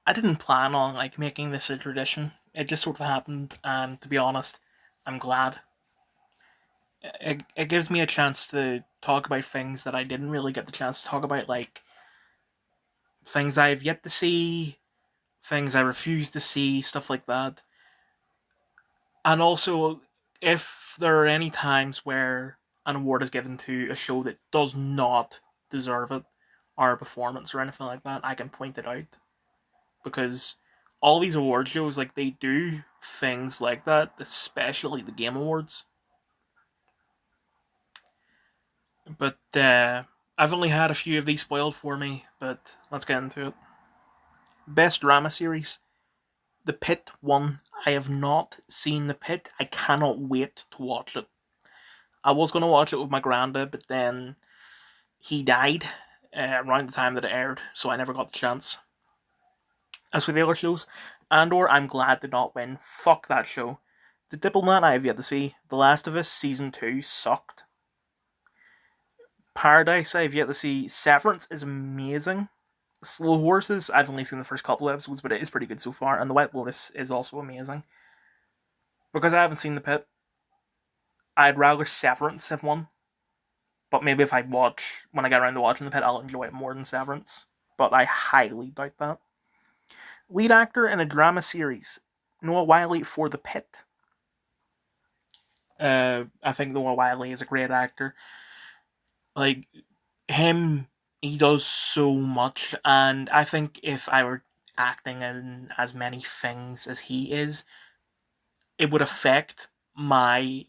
I didn't plan on like making this a tradition. It just sort of happened, and to be honest, I'm glad. It gives me a chance to talk about things that I didn't really get the chance to talk about, like things I've yet to see, things I refuse to see, stuff like that. And also, if there are any times where an award is given to a show that does not deserve it, or a performance or anything like that, I can point it out. Because all these award shows, like, they do things like that, especially the Game Awards. But I've only had a few of these spoiled for me, but let's get into it. Best drama series. The Pit won. I have not seen The Pit. I cannot wait to watch it. I was going to watch it with my granda, but then he died around the time that it aired, so I never got the chance. As for the other shows, Andor, I'm glad did not win. Fuck that show. The Diplomat I have yet to see. The Last of Us Season 2 sucked. Paradise I have yet to see. Severance is amazing. Slow Horses, I've only seen the first couple of episodes, but it is pretty good so far. And The White Lotus is also amazing. Because I haven't seen The Pit, I'd rather Severance have won. But maybe if I watch, when I get around to watching The Pit, I'll enjoy it more than Severance. But I highly doubt that. Lead actor in a drama series. Noah Wyle for The Pit. I think Noah Wyle is a great actor. Like, him, he does so much, and I think if I were acting in as many things as he is, it would affect my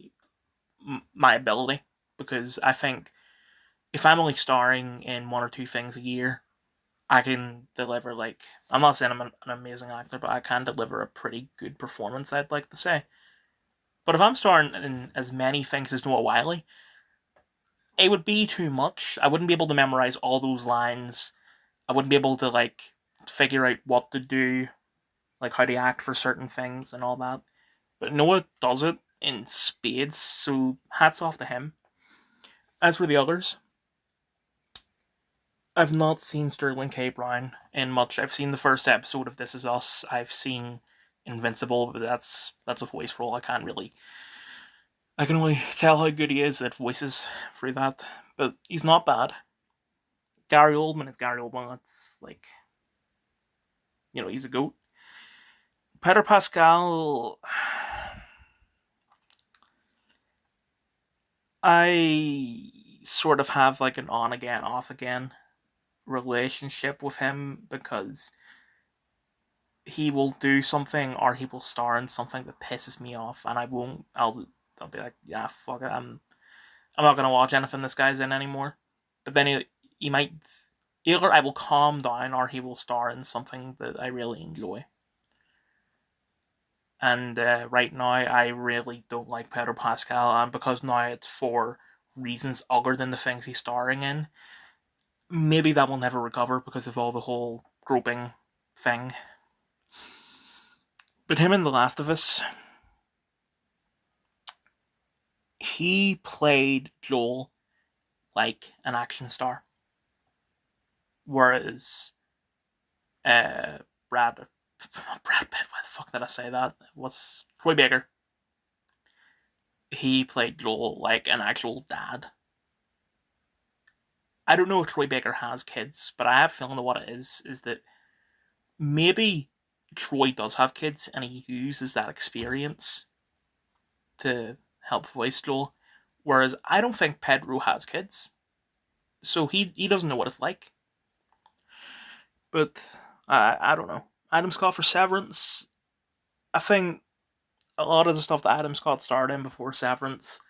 ability, because I think if I'm only starring in one or two things a year, I can deliver, like, I'm not saying I'm an amazing actor, but I can deliver a pretty good performance, I'd like to say. But if I'm starring in as many things as Noah Wyle, it would be too much. I wouldn't be able to memorize all those lines. I wouldn't be able to like figure out what to do, like how to act for certain things and all that. But Noah does it in spades, so hats off to him. As for the others, I've not seen Sterling K. Brown in much. I've seen the first episode of This Is Us. I've seen Invincible, but that's a voice role. I can only tell how good he is at voices through that. But he's not bad. Gary Oldman is Gary Oldman. That's like, he's a goat. Peter Pascal, I sort of have like an on again, off again relationship with him, because he will do something or he will star in something that pisses me off, and I won't. I'll be like, yeah, fuck it. I'm not gonna watch anything this guy's in anymore. But then he might, either I will calm down or he will star in something that I really enjoy. And right now, I really don't like Pedro Pascal, and because now it's for reasons other than the things he's starring in, maybe that will never recover because of all the whole groping thing. But him in The Last of Us, he played Joel like an action star, whereas uh, Brad Brad Pitt, why the fuck did I say that? What's Troy Baker? He played Joel like an actual dad. I don't know if Troy Baker has kids, but I have a feeling that what it is that maybe Troy does have kids and he uses that experience to help voice Joel. Whereas I don't think Pedro has kids. So he doesn't know what it's like. But I don't know. Adam Scott for Severance. I think a lot of the stuff that Adam Scott starred in before Severance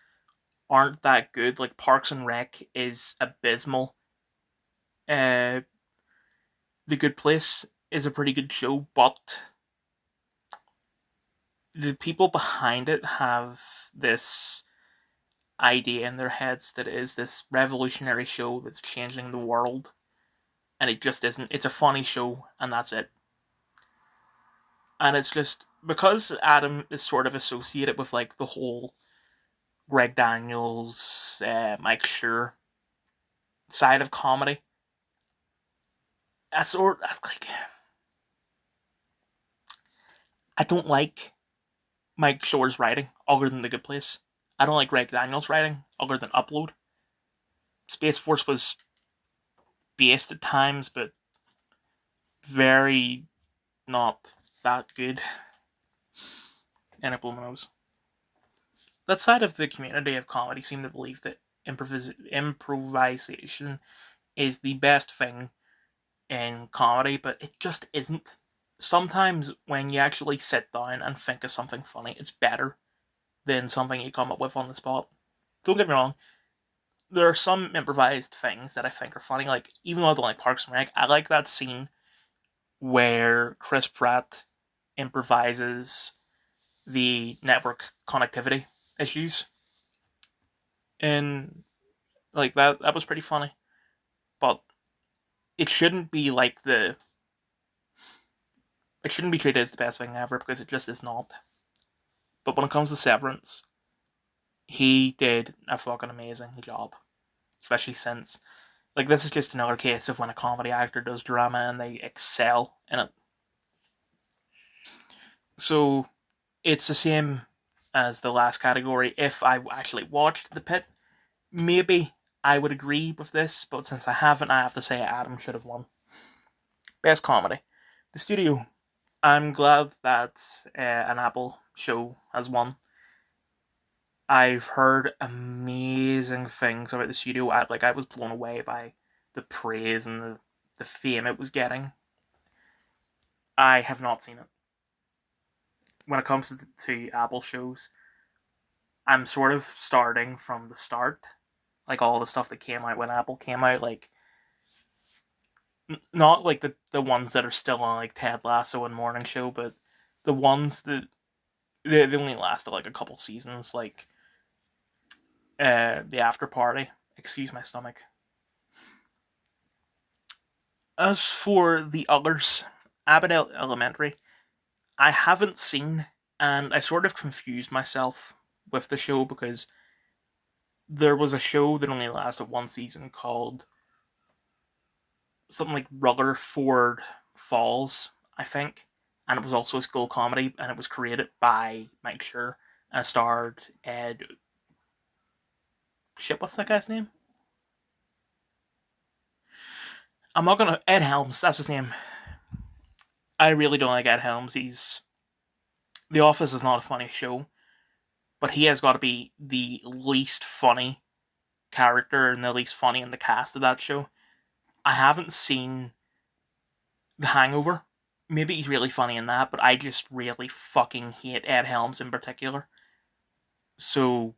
aren't that good. Like Parks and Rec is abysmal. Uh, the Good Place is a pretty good show, but the people behind it have this idea in their heads that it is this revolutionary show that's changing the world, and it just isn't. It's a funny show, and that's it. And it's just because Adam is sort of associated with like the whole Greg Daniels, Mike Schur side of comedy. That's sort of like I don't like Mike Shore's writing, other than The Good Place. I don't like Greg Daniels' writing, other than Upload. Space Force was based at times, but very not that good. And it blew my nose. That side of the community of comedy seem to believe that improvisation is the best thing in comedy, but it just isn't. Sometimes when you actually sit down and think of something funny, it's better than something you come up with on the spot. Don't get me wrong, there are some improvised things that I think are funny. Like, even though I don't like Parks and Rec, I like that scene where Chris Pratt improvises the network connectivity issues. And like that was pretty funny. But it shouldn't be like the it shouldn't be treated as the best thing ever, because it just is not. But when it comes to Severance, he did a fucking amazing job. Especially since, like, this is just another case of when a comedy actor does drama and they excel in it. So it's the same as the last category. If I actually watched The Pit, maybe I would agree with this, but since I haven't, I have to say Adam should have won. Best comedy. The Studio. I'm glad that an Apple show has won. I've heard amazing things about The Studio. I was blown away by the praise and the fame it was getting. I have not seen it. When it comes to Apple shows, I'm sort of starting from the start. Like all the stuff that came out when Apple came out, like not like the ones that are still on like Ted Lasso and Morning Show, but the ones that they only lasted like a couple seasons, like the After Party. Excuse my stomach. As for the others, Abbott Elementary, I haven't seen, and I sort of confused myself with the show because there was a show that only lasted one season called something like Rutherford Falls, I think, and it was also a school comedy, and it was created by Mike Schur and starred Ed. Shit, what's that guy's name? I'm not gonna. Ed Helms, that's his name. I really don't like Ed Helms. He's. The Office is not a funny show, but he has got to be the least funny character and the least funny in the cast of that show. I haven't seen The Hangover. Maybe he's really funny in that, but I just really fucking hate Ed Helms in particular. So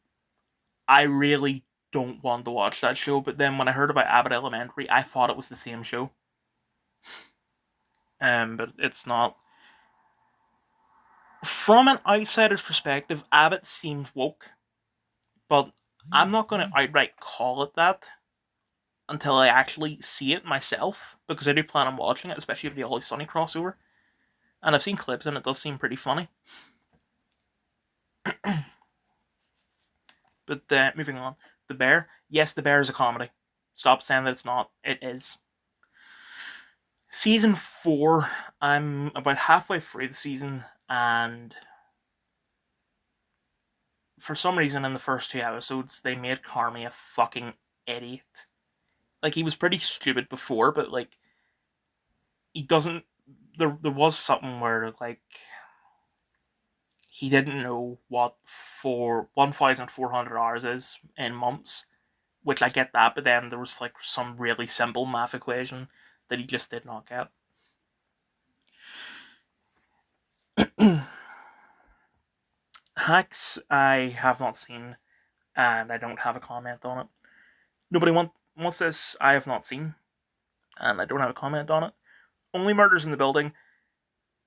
I really don't want to watch that show. But then when I heard about Abbott Elementary, I thought it was the same show. But it's not. From an outsider's perspective, Abbott seems woke, but I'm not going to outright call it that until I actually see it myself, because I do plan on watching it, especially with the Always Sunny crossover. And I've seen clips and it does seem pretty funny. But moving on. The Bear. Yes, The Bear is a comedy. Stop saying that it's not. It is. Season 4, I'm about halfway through the season, and for some reason in the first 2 episodes, they made Carmy a fucking idiot. Like, he was pretty stupid before, but, like, he doesn't. There was something where, like, he didn't know what 1,400 hours is in months, which I get that, but then there was, like, some really simple math equation that he just did not get. Hacks, I have not seen, and I don't have a comment on it. Nobody wants this, I have not seen, and I don't have a comment on it. Only Murders in the Building,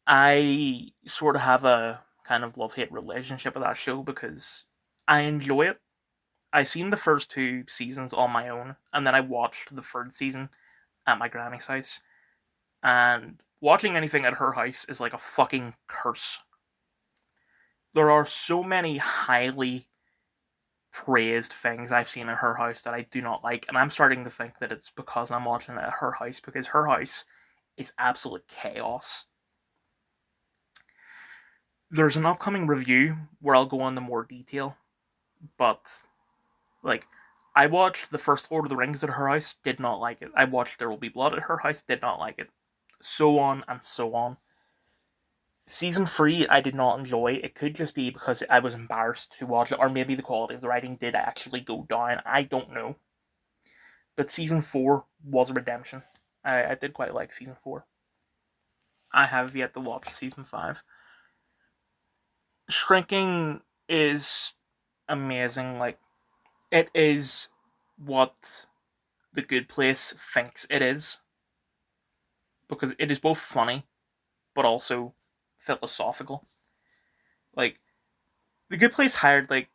I sort of have a kind of love-hate relationship with that show because I enjoy it. I seen the first 2 seasons on my own, and then I watched the third season at my granny's house. And watching anything at her house is like a fucking curse. There are so many highly praised things I've seen at her house that I do not like, and I'm starting to think that it's because I'm watching it at her house, because her house is absolute chaos. There's an upcoming review where I'll go into more detail, but like I watched the first Lord of the Rings at her house, did not like it. I watched There Will Be Blood at her house, did not like it. So on and so on. Season 3, I did not enjoy. It could just be because I was embarrassed to watch it, or maybe the quality of the writing did actually go down. I don't know. But season 4 was a redemption. I did quite like season 4. I have yet to watch season 5. Shrinking is amazing. Like, it is what The Good Place thinks it is. Because it is both funny, but also philosophical. Like, The Good Place hired, like,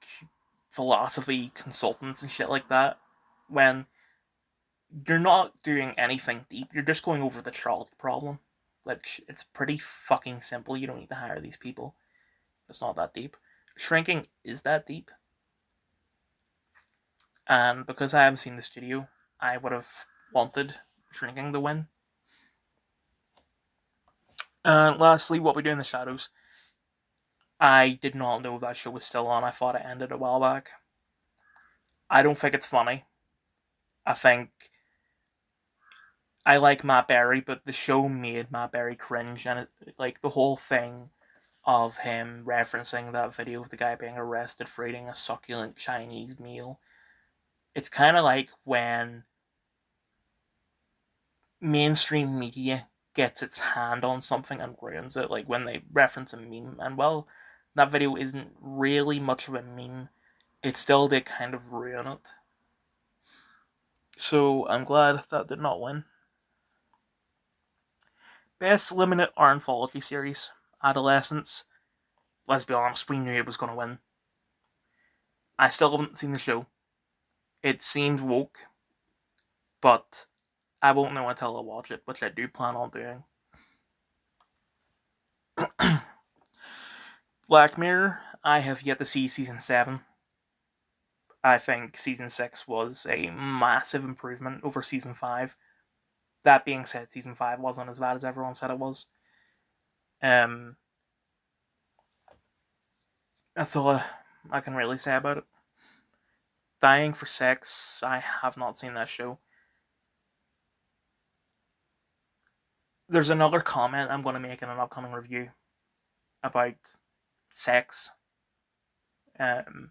philosophy consultants and shit like that when you're not doing anything deep. You're just going over the trolley problem, which it's pretty fucking simple. You don't need to hire these people. It's not that deep. Shrinking is that deep, and because I haven't seen the studio, I would have wanted Shrinking to win. And lastly, What We Do in the Shadows. I did not know that show was still on. I thought it ended a while back. I don't think it's funny. I think I like Matt Berry, but the show made Matt Berry cringe, and like the whole thing of him referencing that video of the guy being arrested for eating a succulent Chinese meal. It's kind of like when mainstream media gets its hand on something and ruins it, like when they reference a meme, and well, that video isn't really much of a meme. It still did kind of ruin it. So I'm glad that did not win. Best limited or anthology series. Adolescence. Let's be honest, we knew it was going to win. I still haven't seen the show. It seemed woke, but I won't know until I watch it, which I do plan on doing. Black Mirror, I have yet to see season 7. I think season 6 was a massive improvement over season 5. That being said, season 5 wasn't as bad as everyone said it was. Um, that's all I can really say about it. Dying for Sex, I have not seen that show. There's another comment I'm going to make in an upcoming review about sex. Um,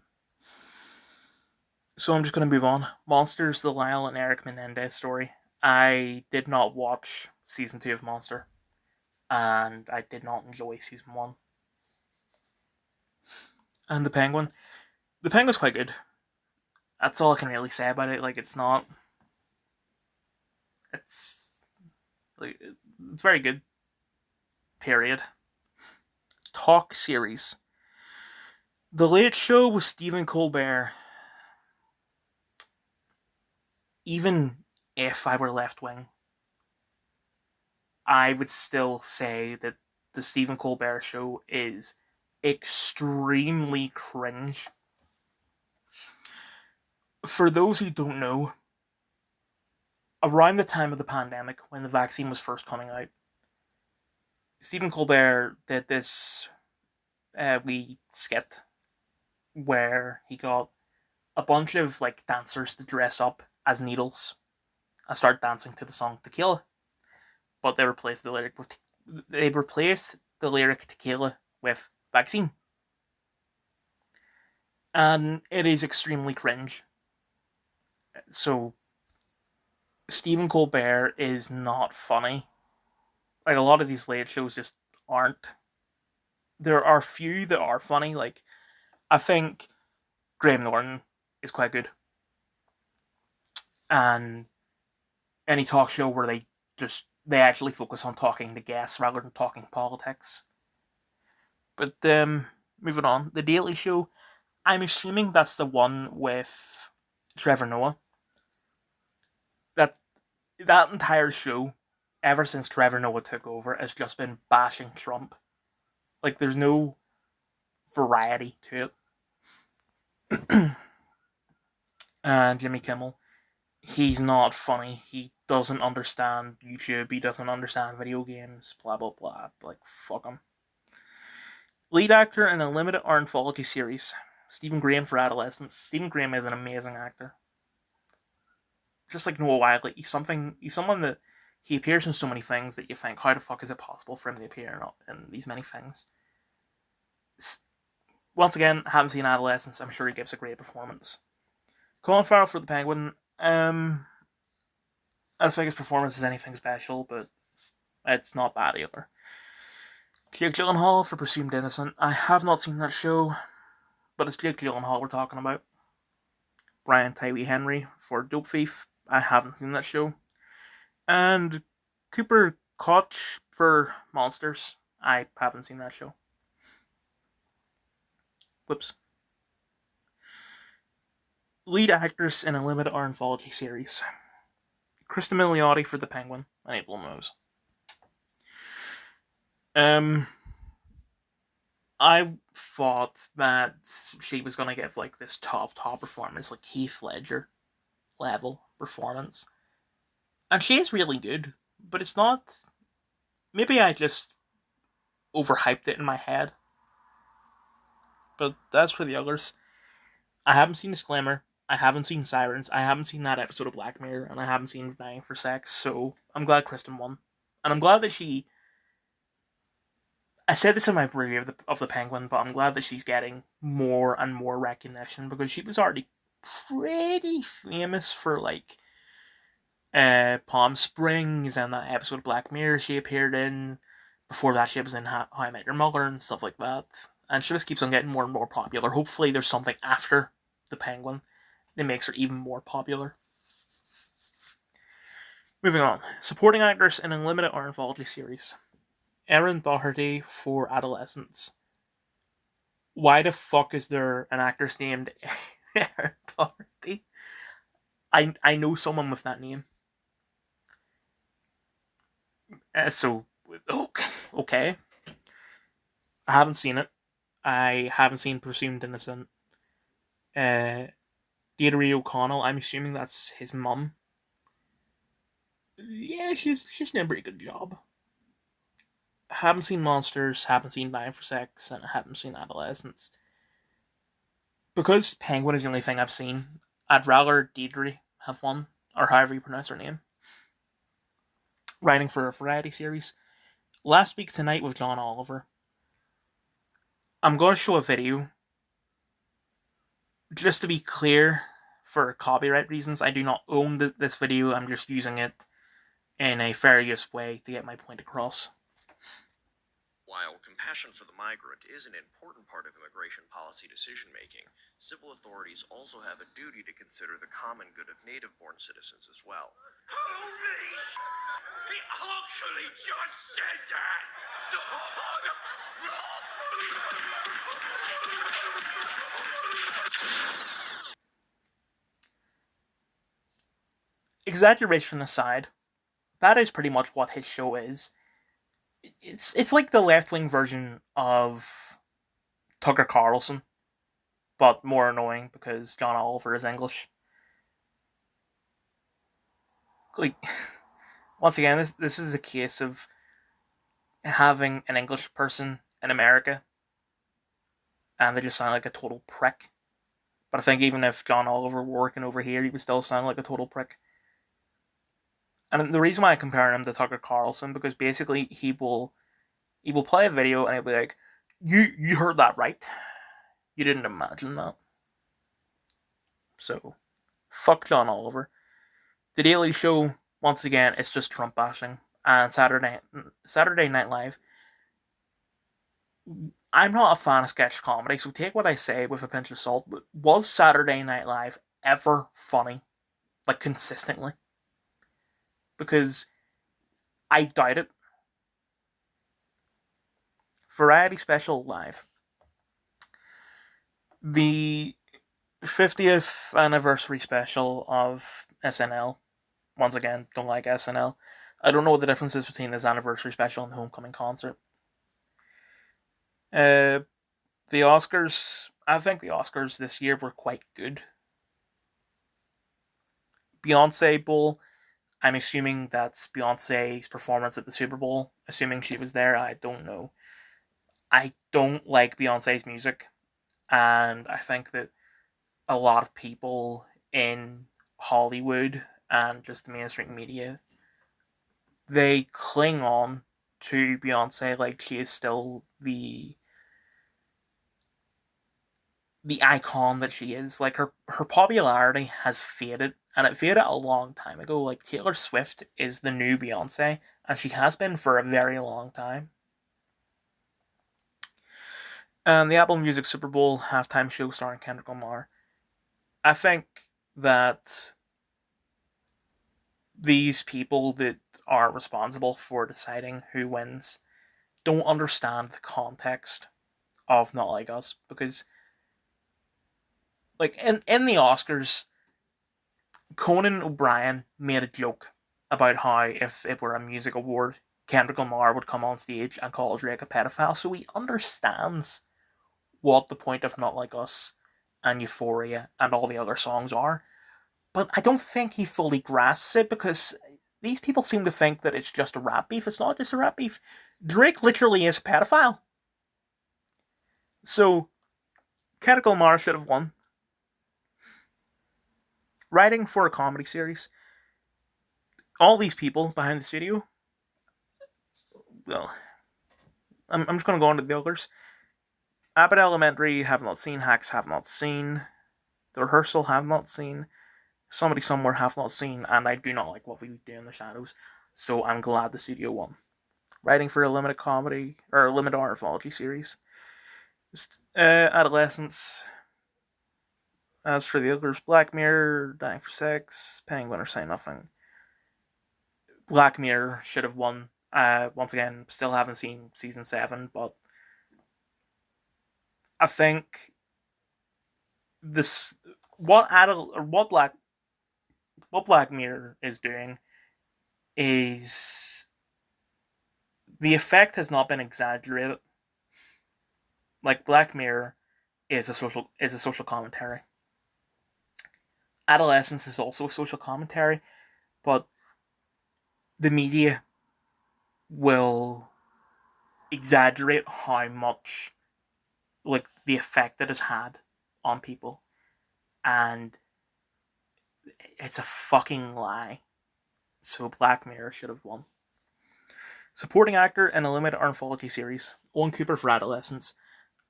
so I'm just going to move on. Monsters, the Lyle and Eric Menendez story. I did not watch season 2 of Monster, and I did not enjoy season 1. And the Penguin's quite good. That's all I can really say about it. Like, it's not, it's like it's very good. Period. Talk series. The Late Show with Stephen Colbert. Even if I were left wing, I would still say that the Stephen Colbert Show is extremely cringe. For those who don't know, around the time of the pandemic, when the vaccine was first coming out, Stephen Colbert did this wee skit where he got a bunch of like dancers to dress up as needles and start dancing to the song Tequila, but they replaced the lyric Tequila with vaccine, and it is extremely cringe. So Stephen Colbert is not funny. Like a lot of these late shows just aren't. There are few that are funny. Like I think Graham Norton is quite good, and any talk show where they actually focus on talking to guests rather than talking politics. But moving on, The Daily Show. I'm assuming that's the one with Trevor Noah. That that entire show, ever since Trevor Noah took over, has just been bashing Trump. Like there's no variety to it. And Jimmy Kimmel, he's not funny. He doesn't understand YouTube. He doesn't understand video games. Blah blah blah. Like fuck him. Lead actor in a limited anthology series. Stephen Graham for adolescents. Stephen Graham is an amazing actor. Just like Noah Wyle, he's someone that he appears in so many things that you think, how the fuck is it possible for him to appear in these many things? Once again, haven't seen Adolescence. I'm sure he gives a great performance. Colin Farrell for the Penguin. I don't think his performance is anything special, but it's not bad either. Jake Gyllenhaal for Presumed Innocent. I have not seen that show, but it's Jake Gyllenhaal we're talking about. Brian Tyree Henry for Dope Thief. I haven't seen that show. And Cooper Koch for Monsters. I haven't seen that show. Whoops. Lead actress in a limited anthology series. Krista Milioti for The Penguin and April Moose. I thought that she was gonna give like this top performance, like Heath Ledger level performance, and she is really good. But it's not. Maybe I just overhyped it in my head. But that's for the others. I haven't seen Disclaimer. I haven't seen Sirens. I haven't seen that episode of Black Mirror, and I haven't seen Dying for Sex. So I'm glad Kristen won, and I'm glad that she. I said this in my review of the Penguin, but I'm glad that she's getting more and more recognition because she was already pretty famous for like Palm Springs and that episode of Black Mirror she appeared in. Before that, she was in How I Met Your Mother and stuff like that. And she just keeps on getting more and more popular. Hopefully, there's something after the Penguin that makes her even more popular. Moving on. Supporting actress in a limited anthology series. Erin Doherty for Adolescents. Why the fuck is there an actress named Erin Doherty? I know someone with that name. So, okay. I haven't seen it. I haven't seen Presumed Innocent. Deirdre O'Connell, I'm assuming that's his mum. Yeah, she's done a pretty good job. Haven't seen Monsters, haven't seen Dying for Sex, and I haven't seen Adolescence. Because Penguin is the only thing I've seen, I'd rather Deirdre have won, or however you pronounce her name. Writing for a variety series. Last Week Tonight with John Oliver. I'm going to show a video. Just to be clear, for copyright reasons, I do not own this video. I'm just using it in a fair use way to get my point across. While compassion for the migrant is an important part of immigration policy decision-making, civil authorities also have a duty to consider the common good of native-born citizens as well. Holy sh**! He actually just said that! Exaggeration aside, that is pretty much what his show is. It's like the left-wing version of Tucker Carlson, but more annoying because John Oliver is English. Like, once again, this is a case of having an English person in America and they just sound like a total prick. But I think even if John Oliver were working over here, he would still sound like a total prick. And the reason why I compare him to Tucker Carlson, because basically he will play a video and he'll be like, you heard that right. You didn't imagine that. So, fuck John Oliver. The Daily Show, once again, it's just Trump bashing. And Saturday Night Live, I'm not a fan of sketch comedy, so take what I say with a pinch of salt. But was Saturday Night Live ever funny? Like, consistently? Because I doubt it. Variety Special Live. The 50th anniversary special of SNL. Once again, don't like SNL. I don't know what the difference is between this anniversary special and the homecoming concert. The Oscars. I think the Oscars this year were quite good. Beyonce Bowl. I'm assuming that's Beyonce's performance at the Super Bowl. Assuming she was there, I don't know. I don't like Beyonce's music, and I think that a lot of people in Hollywood and just the mainstream media, they cling on to Beyonce like she is still the icon that she is. Like her popularity has faded, and it faded a long time ago. Like Taylor Swift is the new Beyonce, and she has been for a very long time. And the Apple Music Super Bowl halftime show starring Kendrick Lamar. I think that these people that are responsible for deciding who wins don't understand the context of Not Like Us, because like in the Oscars, Conan O'Brien made a joke about how if it were a music award, Kendrick Lamar would come on stage and call Drake a pedophile. So he understands what the point of Not Like Us and Euphoria and all the other songs are. But I don't think he fully grasps it, because these people seem to think that it's just a rap beef. It's not just a rap beef. Drake literally is a pedophile. So Kendrick Lamar should have won. Writing for a comedy series, all these people behind the studio, well, I'm just going to go on to the others. Abbott Elementary have not seen, Hacks have not seen, The Rehearsal have not seen, Somebody Somewhere have not seen, and I do not like What We Do in the Shadows, so I'm glad the studio won. Writing for a limited comedy, or a limited anthology series. Adolescence. As for the others, Black Mirror, Dying for Sex, Penguin, or Say Nothing. Black Mirror should have won. Once again, still haven't seen season 7, but I think this what Black Mirror is doing is the effect has not been exaggerated. Like Black Mirror is a social commentary. Adolescence is also a social commentary, but the media will exaggerate how much like the effect it has had on people, and it's a fucking lie. So Black Mirror should have won. Supporting actor in a limited anthology series, Owen Cooper for Adolescence.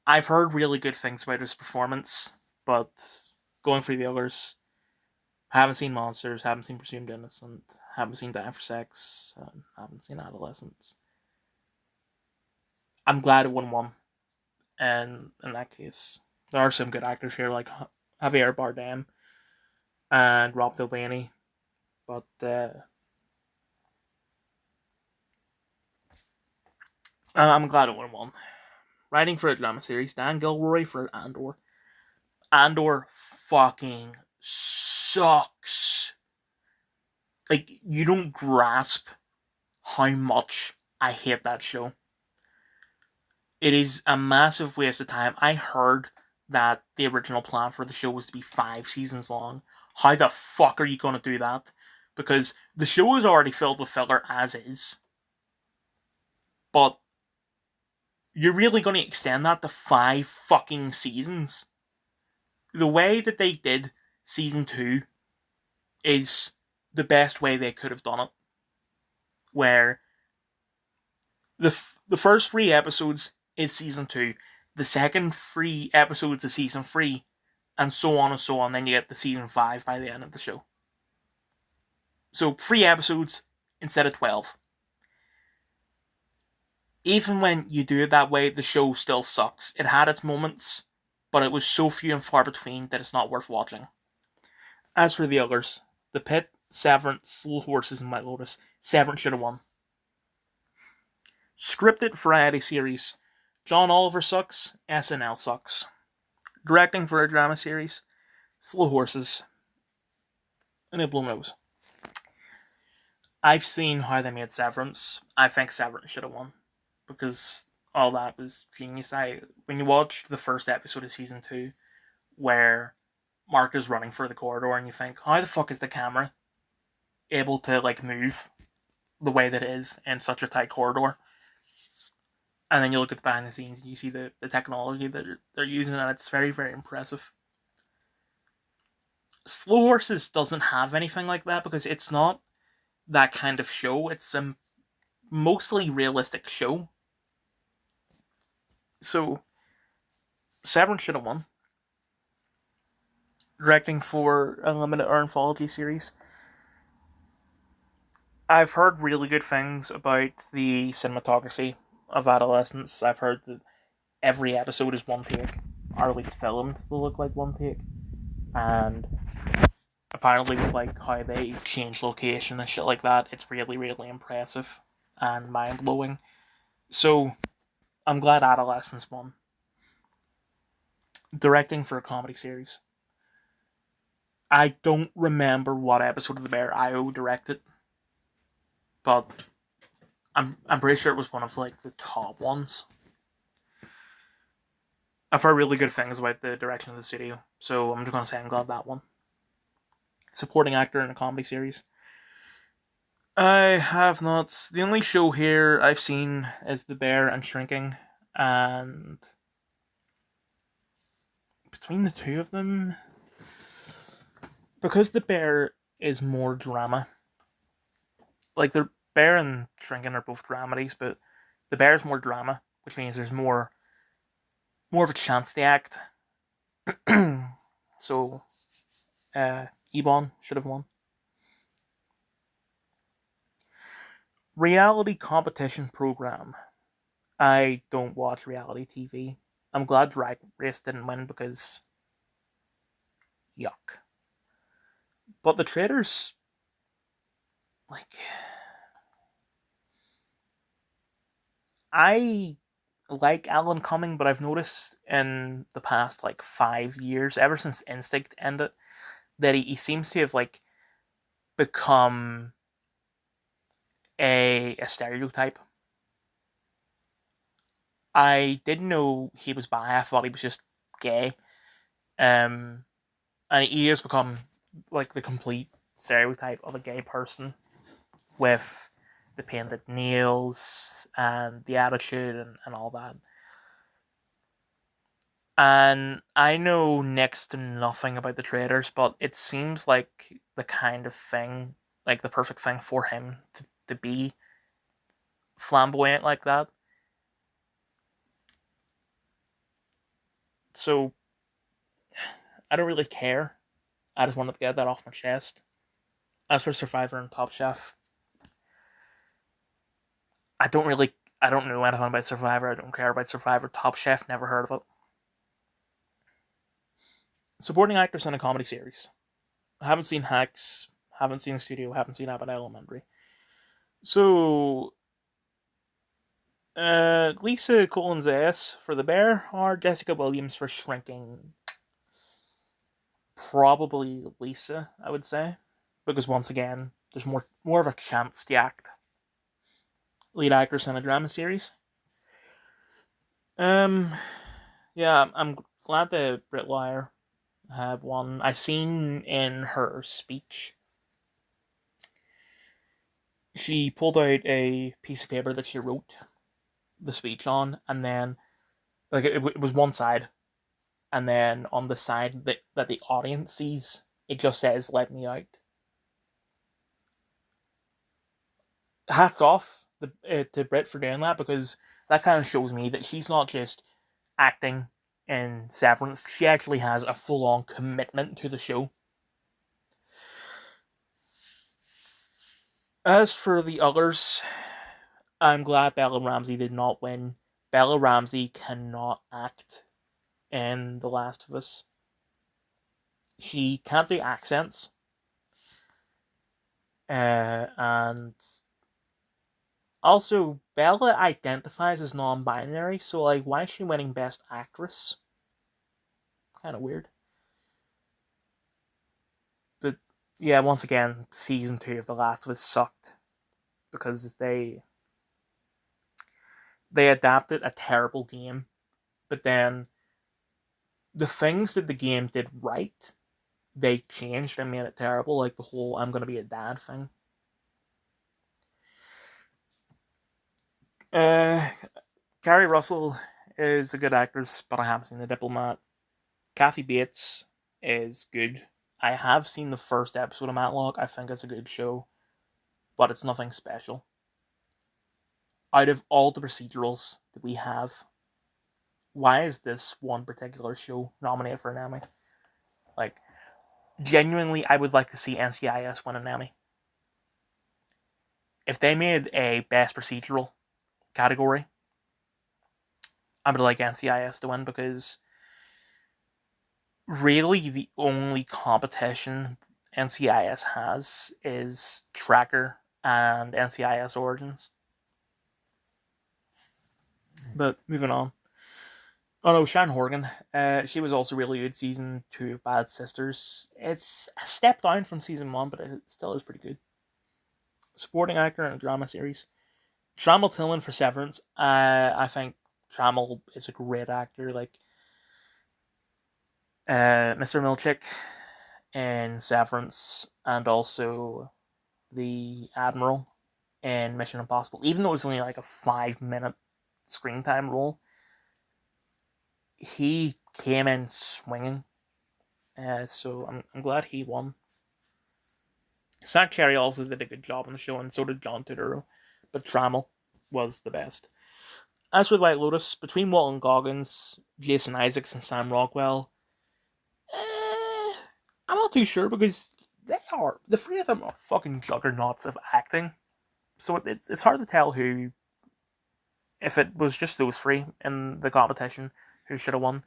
I've heard really good things about his performance, but going through the others, haven't seen Monsters, haven't seen Presumed Innocent, haven't seen Dying for Sex, haven't seen Adolescence. I'm glad it won one, and in that case, there are some good actors here like Javier Bardem and Rob Delaney, but I'm glad it won one. Writing for a drama series, Dan Gilroy for Andor. Andor fucking sucks. Like, you don't grasp how much I hate that show. It is a massive waste of time. I heard that the original plan for the show was to be 5 seasons long. How the fuck are you going to do that? Because the show is already filled with filler as is. But you're really going to extend that to 5 fucking seasons? The way that they did season 2 is the best way they could have done it. Where the first 3 episodes is season 2, the second 3 episodes is season 3, and so on and so on. Then you get the season 5 by the end of the show. So 3 episodes instead of 12. Even when you do it that way, the show still sucks. It had its moments, but it was so few and far between that it's not worth watching. As for the others, The Pit, Severance, Slow Horses, and White Lotus, Severance should have won. Scripted variety series, John Oliver sucks, SNL sucks. Directing for a drama series, Slow Horses, and a Blue Nose. I've seen how they made Severance. I think Severance should have won, because all that was genius. When you watch the first episode of season 2, where Mark is running for the corridor, and you think, how the fuck is the camera able to like move the way that it is in such a tight corridor? And then you look at the behind the scenes and you see the technology that they're using, and it's very, very impressive. Slow Horses doesn't have anything like that because it's not that kind of show. It's a mostly realistic show. So Severance should have won. Directing for a limited anthology series. I've heard really good things about the cinematography of Adolescence. I've heard that every episode is one take, or at least filmed to look like one take. And apparently, with like how they change location and shit like that, it's really, really impressive and mind blowing. So I'm glad Adolescence won. Directing for a comedy series. I don't remember what episode of The Bear IO directed, but I'm pretty sure it was one of like the top ones. I've heard really good things about the direction of the studio, so I'm just gonna say I'm glad that one. Supporting actor in a comedy series. I have not. The only show here I've seen is The Bear and Shrinking, and between the two of them, because The Bear is more drama. Like the Bear and Shrinking are both dramedies, but The Bear is more drama, which means there's more of a chance to act. So, Ebon should have won. Reality competition program. I don't watch reality TV. I'm glad Drag Race didn't win because yuck. But the traders, like, I like Alan Cumming, but I've noticed in the past like 5 years, ever since Instinct ended, that he seems to have like become a stereotype. I didn't know he was bi. I thought he was just gay. Um, and he has become like the complete stereotype of a gay person with the painted nails and the attitude and all that. And I know next to nothing about the traders, but it seems like the kind of thing, like the perfect thing for him to be flamboyant like that. So I don't really care. I just wanted to get that off my chest. As for Survivor and Top Chef, I don't really, I don't know anything about Survivor. I don't care about Survivor. Top Chef, never heard of it. Supporting actress in a comedy series. I haven't seen Hacks, haven't seen Studio, haven't seen Abbott Elementary. So, Lisa Collins S for The Bear or Jessica Williams for Shrinking? Probably Lisa, I would say, because once again, there's more of a chance to act. Lead actress in a drama series. Um, yeah, I'm glad the Brit Liar had won. I seen in her speech she pulled out a piece of paper that she wrote the speech on, and then like it was one side, and then on the side that the audience sees, it just says "Let me out." Hats off to Brit for doing that because that kind of shows me that she's not just acting in Severance; she actually has a full on commitment to the show. As for the others, I'm glad Bella Ramsey did not win. Bella Ramsey cannot act in The Last of Us. She can't do accents, and also Bella identifies as non-binary. So, like, why is she winning Best Actress? Kind of weird. But yeah, once again, season 2 of The Last of Us sucked because they adapted a terrible game, but then the things that the game did right, they changed and made it terrible. Like the whole "I'm gonna be a dad" thing. Uh, Carrie Russell is a good actress, but I haven't seen The Diplomat. Kathy Bates is good. I have seen the first episode of Matlock. I think it's a good show, but it's nothing special. Out of all the procedurals that we have, why is this one particular show nominated for an Emmy? Like, genuinely, I would like to see NCIS win an Emmy. If they made a best procedural category, I would like NCIS to win because really the only competition NCIS has is Tracker and NCIS Origins. But moving on. Oh no, Sharon Horgan. She was also really good. Season 2 of Bad Sisters. It's a step down from season 1, but it still is pretty good. Supporting actor in a drama series. Trammell Tillman for Severance. I think Trammell is a great actor. Like Mr. Milchick in Severance, and also the Admiral in Mission Impossible. Even though it was only like a 5-minute screen time role, he came in swinging. So I'm glad he won. Zach Cherry also did a good job on the show, and so did John Turturro. But Trammell was the best. As with White Lotus, between Walton Goggins, Jason Isaacs, and Sam Rockwell, I'm not too sure because the three of them are fucking juggernauts of acting. So it's hard to tell who, if it was just those three in the competition, who should have won.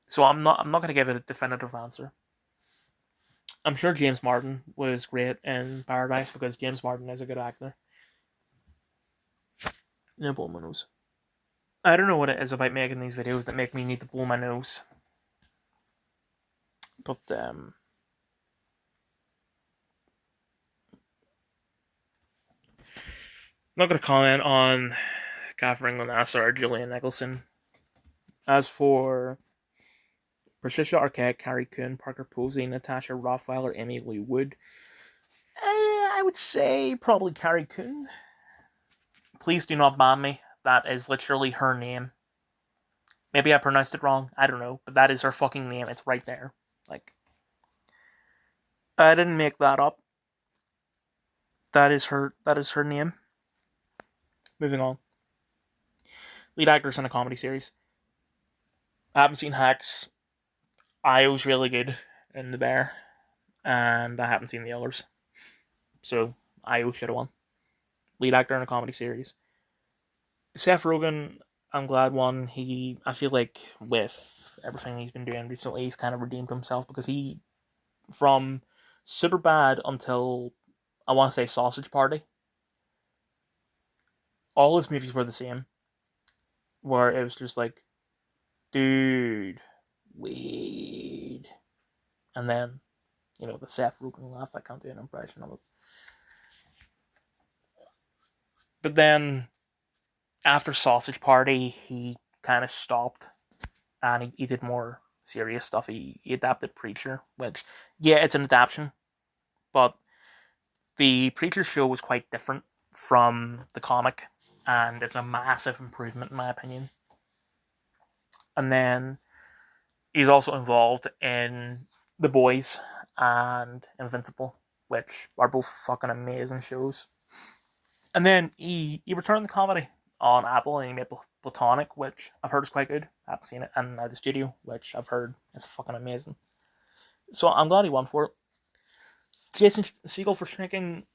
So I'm not gonna give it a definitive answer. I'm sure James Martin was great in Paradise because James Martin is a good actor. No blow my nose. I don't know what it is about making these videos that make me need to blow my nose, but I'm not going to comment on Catherine Lanassa or Gillian Nicholson. As for Patricia Arquette, Carrie Coon, Parker Posey, Natasha Rothweiler, Amy Lee Wood, I would say probably Carrie Coon. Please do not ban me. That is literally her name. Maybe I pronounced it wrong. I don't know, but that is her fucking name. It's right there. Like, I didn't make that up. That is her. That is her name. Moving on. Lead actors in a comedy series. I haven't seen Hacks. Io's really good in The Bear, and I haven't seen the others. So Io should have won. Lead actor in a comedy series. Seth Rogen, I'm glad won. I feel like with everything he's been doing recently, he's kind of redeemed himself because from Superbad until I want to say Sausage Party, all his movies were the same. Where it was just like, dude, weed. And then, the Seth Rogen laugh, I can't do an impression of it. But then, after Sausage Party, he kind of stopped and he did more serious stuff. He adapted Preacher, which, yeah, it's an adaptation, but the Preacher show was quite different from the comic, and it's a massive improvement in my opinion. And then he's also involved in The Boys and Invincible, which are both fucking amazing shows. And then he returned the comedy on Apple and he made Platonic, which I've heard is quite good. I haven't seen it. And The Studio, which I've heard is fucking amazing. So I'm glad he won for it. Jason Segel for Shrinking.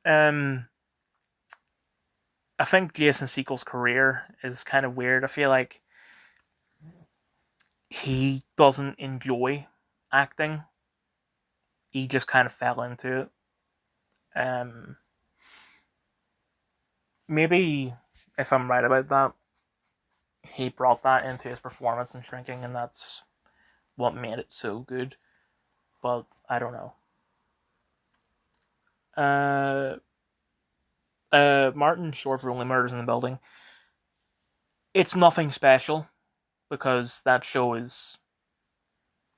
Um, I think Jason Segel's career is kind of weird. I feel like he doesn't enjoy acting. He just kind of fell into it. Maybe if I'm right about that, he brought that into his performance in Shrinking, and that's what made it so good. But I don't know. Martin Short for Only Murders in the Building. It's nothing special because that show is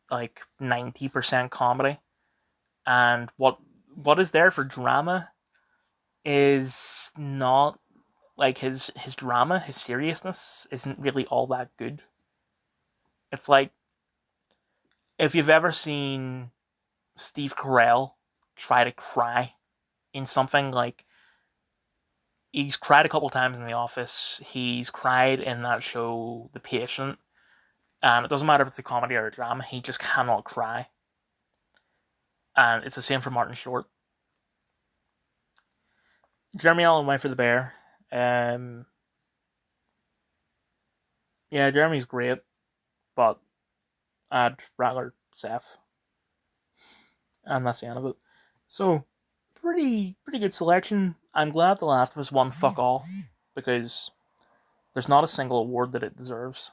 like 90% comedy, and what is there for drama is not like his drama, his seriousness isn't really all that good. It's like if you've ever seen Steve Carell try to cry in something, like he's cried a couple times in The Office, he's cried in that show The Patient, and it doesn't matter if it's a comedy or a drama, he just cannot cry. And it's the same for Martin Short. Jeremy Allen White for the Bear. Um, yeah, Jeremy's great, but I'd rather Seth, and that's the end of it. So, pretty good selection. I'm glad The Last of Us won fuck all, because there's not a single award that it deserves.